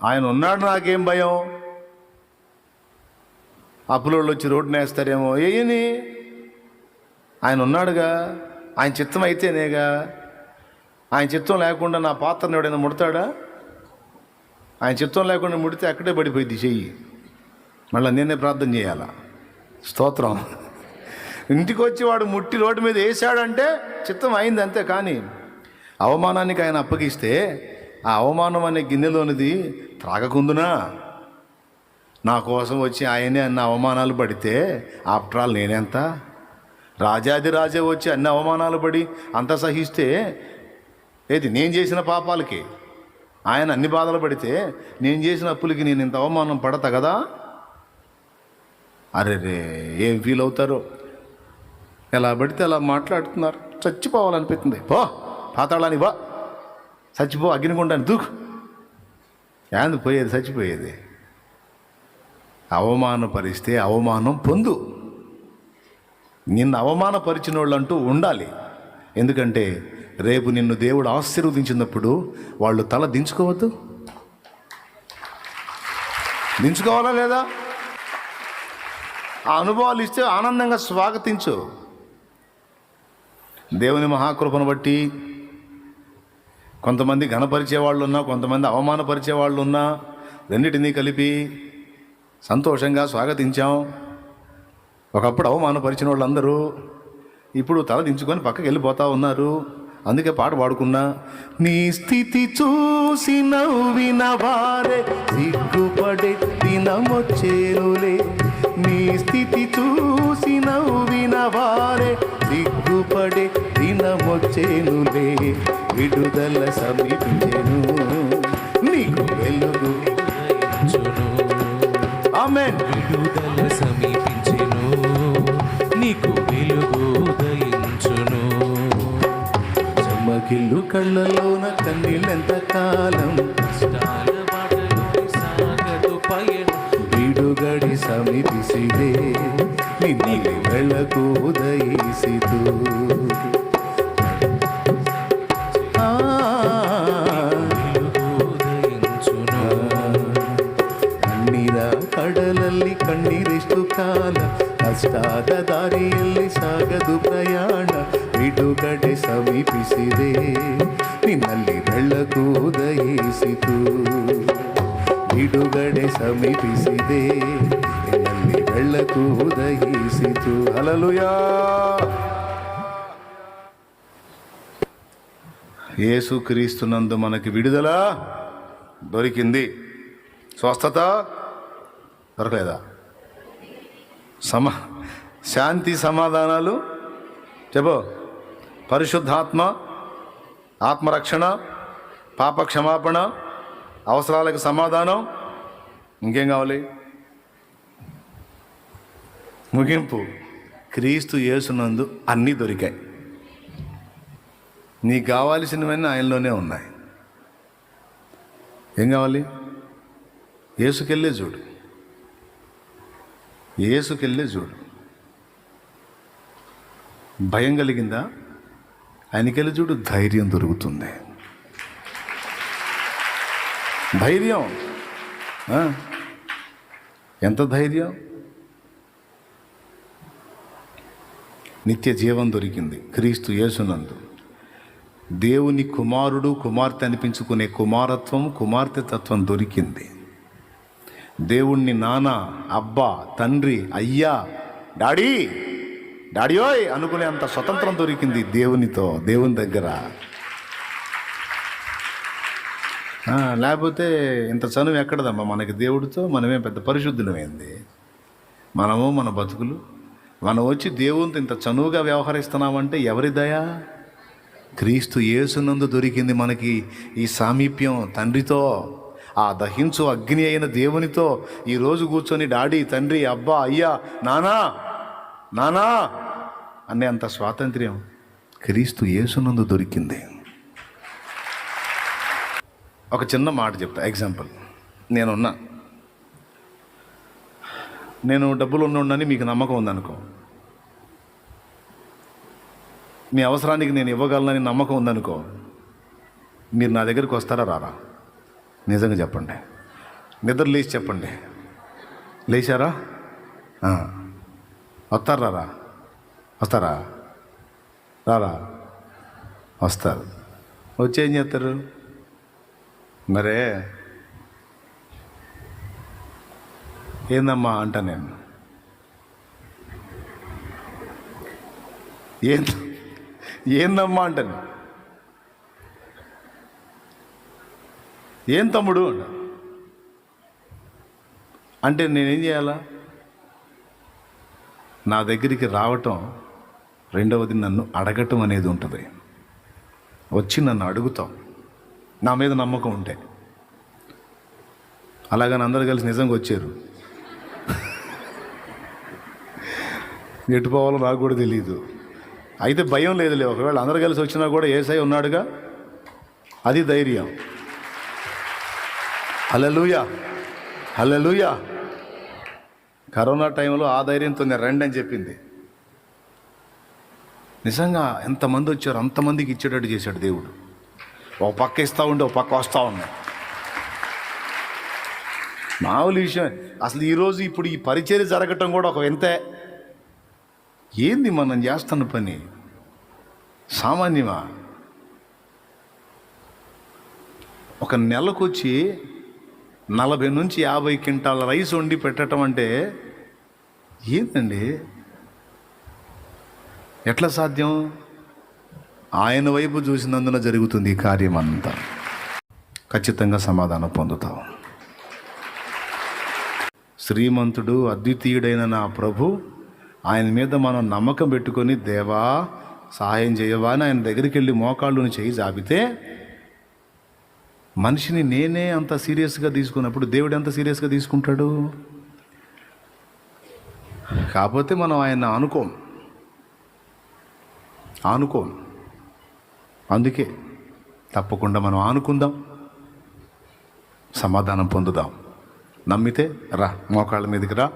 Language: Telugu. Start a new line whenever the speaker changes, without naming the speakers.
ఆయన ఉన్నాడు, నాకేం భయం. అప్పులోళ్ళు వచ్చి రోడ్డున వేస్తారేమో, ఏయని ఆయన ఉన్నాడుగా. ఆయన చిత్తం అయితేనేగా. ఆయన చిత్తం లేకుండా నా పాత్రను ఎవడైనా ముడతాడా? ఆయన చిత్తం లేకుండా ముడితే అక్కడే పడిపోయింది చెయ్యి. మళ్ళీ నేనే ప్రార్థన చేయాలా? స్తోత్రం. ఇంటికి వచ్చి వాడు ముట్టి రోడ్డు మీద వేసాడంటే చిత్తం అయింది అంతే. కానీ అవమానానికి ఆయన అప్పగిస్తే ఆ అవమానం అనే గిన్నెలోనిది త్రాగకుందునా? నా కోసం వచ్చి ఆయనే అన్న అవమానాలు పడితే ఆఫ్టర్ ఆల్ నేనెంత? రాజాది రాజే వచ్చి అన్ని అవమానాలు పడి అంత సహిస్తే ఏది నేను చేసిన పాపాలకి ఆయన అన్ని బాధలు పడితే నేను చేసిన అప్పులకి నేను ఇంత అవమానం పడతా కదా? అరే రే, ఏం ఫీల్ అవుతారో. ఎలా పడితే అలా మాట్లాడుతున్నారు. చచ్చిపోవాలనిపిస్తుంది. పో పాతాళానికి బా, చచ్చిపో, అగ్నిగుండానికి దూకు. ఏంది పోయేది? చచ్చిపోయేది. అవమానపరిస్తే అవమానం పొందు. నిన్ను అవమానపరిచిన వాళ్ళు అంటూ ఉండాలి. ఎందుకంటే రేపు నిన్ను దేవుడు ఆశీర్వదించినప్పుడు వాళ్ళు తల దించుకోవద్దు. దించుకోవాలా లేదా? ఆ అనుభవాలు ఇస్తే ఆనందంగా స్వాగతించు. దేవుని మహాకృపను బట్టి కొంతమంది ఘనపరిచే వాళ్ళు ఉన్నా, కొంతమంది అవమానపరిచే వాళ్ళు ఉన్నా, రెండింటినీ కలిపి సంతోషంగా స్వాగతించాం. ఒకప్పుడు అవమానపరిచిన వాళ్ళందరూ ఇప్పుడు తల దించుకొని పక్కకి వెళ్ళిపోతూ ఉన్నారు. అందుకే పాట పాడుకున్నా. నీ స్థితి చూసి నవ్విన వారే సిగ్గుపడే దినమొచ్చేనులే. నీ స్థితి చూసి నవ్విన వారే సిగ్గుపడే దినమొచ్చేనులే. విడుదల సమీపించెను, నీకు వెలుగు. ఆమేన్.
విడుదల సమీపించెను, నీకు వెలుగు ఉదయించును.
చెమ్మగిల్లు కళ్ళలోన కన్నీళ్ళెంత కాలం,
కష్టాల బాటలోని సాగదు పయనం.
బిడుగడి సమీపిసిదే, నిన్ను వెళకు ఉదయిసిదు. ಕಡಲಲ್ಲಿ ಕಣ್ಣೀರೆಷ್ಟು ಕಾಲ, ಕಷ್ಟಾದ ದಾರಿಯಲ್ಲಿ ಸಾಗದು ಪ್ರಯಾಣ. ಬಿಡುಗಡೆ ಸಮೀಪಿಸಿದೆ, ನಿನ್ನಲ್ಲಿ ಬೆಳಕು ಉದಯಿಸಿತು. ಬಿಡುಗಡೆ ಸಮೀಪಿಸಿದೆ, ನಿನ್ನಲ್ಲಿ ಬೆಳಕು ಉದಯಿಸಿತು. ಹಲ್ಲೆಲೂಯಾ. యేసుక్రీస్తునందు మనకి విడుదల దొరికింది. స్వస్థత దొరకలేదా? శాంతి సమాధానాలు చెప్పు. పరిశుద్ధాత్మ, ఆత్మరక్షణ, పాప క్షమాపణ, అవసరాలకు సమాధానం. ఇంకేం కావాలి? ముగింపు. క్రీస్తు యేసునందు అన్నీ దొరికాయి. నీకు కావాల్సినవన్నీ ఆయనలోనే ఉన్నాయి. ఏం కావాలి? యేసుకెళ్ళే చూడు, యేసుకెళ్ళే చూడు. భయం కలిగిందా? ఆయనకెళ్ళి చూడు, ధైర్యం దొరుకుతుంది. ధైర్యం. ఎంత ధైర్యం! నిత్య జీవం దొరికింది క్రీస్తు యేసునందు. దేవుని కుమారుడు, కుమార్తె అనిపించుకునే కుమారత్వం, కుమార్తె తత్వం దొరికింది. దేవుణ్ణి నాన్న, అబ్బా, తండ్రి, అయ్యా, డాడీ, డాడీయోయ్ అనుకునే అంత స్వతంత్రం దొరికింది దేవునితో, దేవుని దగ్గర. లేకపోతే ఇంత చనువు ఎక్కడదమ్మా మనకి దేవుడితో? మనమే పెద్ద పరిశుద్ధులమైంది. మనము మన బతుకులు, మనం వచ్చి దేవునితో ఇంత చనువుగా వ్యవహరిస్తున్నామంటే ఎవరి దయ? క్రీస్తు యేసునందు దొరికింది మనకి ఈ సామీప్యం తండ్రితో. ఆ దహించు అగ్ని అయిన దేవునితో ఈరోజు కూర్చొని డాడీ, తండ్రి, అబ్బా, అయ్యా, నానా, నానా అనే అంత స్వాతంత్ర్యం క్రీస్తు యేసునందు దొరికింది. ఒక చిన్న మాట చెప్తా, ఎగ్జాంపుల్. నేను డబ్బులు ఉన్నానని మీకు నమ్మకం ఉందనుకో. మీ అవసరానికి నేను ఇవ్వగలనని నమ్మకం ఉందనుకో. మీరు నా దగ్గరికి వస్తారా రారా? నిజంగా చెప్పండి. నిద్ర లేచి చెప్పండి. లేచారా? వస్తారా? వస్తారా? రారా? వస్తారు. వచ్చి ఏం చేస్తారు? మరే ఏందమ్మా అంటా నేను. ఏందమ్మా అంటాను. ఏం తమ్ముడు అంటే నేనేం చేయాలా? నా దగ్గరికి రావటం, రెండవది నన్ను అడగటం అనేది ఉంటుంది. వచ్చి నన్ను అడుగుతాం, నా మీద నమ్మకం ఉంటే. అలాగని అందరూ కలిసి నిజంగా వచ్చారు. ఎటు పోవాలో నాకు కూడా తెలియదు. అయితే భయం లేదులే, ఒకవేళ అందరు కలిసి వచ్చినా కూడా యేసయ్య ఉన్నాడుగా, అది ధైర్యం. హల్లెలూయా, హల్లెలూయా. కరోనా టైంలో ఆ ధైర్యంతో నేను రండి అని చెప్పింది. నిజంగా ఎంతమంది వచ్చారు, అంతమందికి ఇచ్చేటట్టు చేశాడు దేవుడు. ఒక పక్క ఇస్తూ ఉండి ఒక పక్క వస్తూ ఉన్నాయి. మామూలు విషయం అసలు. ఈరోజు ఇప్పుడు ఈ పరిచర్య జరగటం కూడా ఒక వింతే. ఏంది మనం చేస్తున్న పని సామాన్యమా? ఒక నెలకొచ్చి 40 నుంచి 50 క్వింటాల రైస్ వండి పెట్టడం అంటే ఏంటండి? ఎట్లా సాధ్యం? ఆయన వైపు చూసినందున జరుగుతుంది ఈ కార్యం అంతా. ఖచ్చితంగా సమాధానం పొందుతాం. శ్రీమంతుడు అద్వితీయుడైన నా ప్రభు, ఆయన మీద మనం నమ్మకం పెట్టుకొని, దేవా సహాయం చేయవా అని ఆయన దగ్గరికి వెళ్ళి మోకాళ్ళుని చేయి జాపితే, మనిషిని నేనే అంత సీరియస్గా తీసుకున్నప్పుడు దేవుడు ఎంత సీరియస్గా తీసుకుంటాడు? కాకపోతే మనం ఆయన అనుకోం. అందుకే తప్పకుండా మనం ఆనుకుందాం, సమాధానం పొందుదాం. నమ్మితే రా, మోకాళ్ళ మీదకి రా.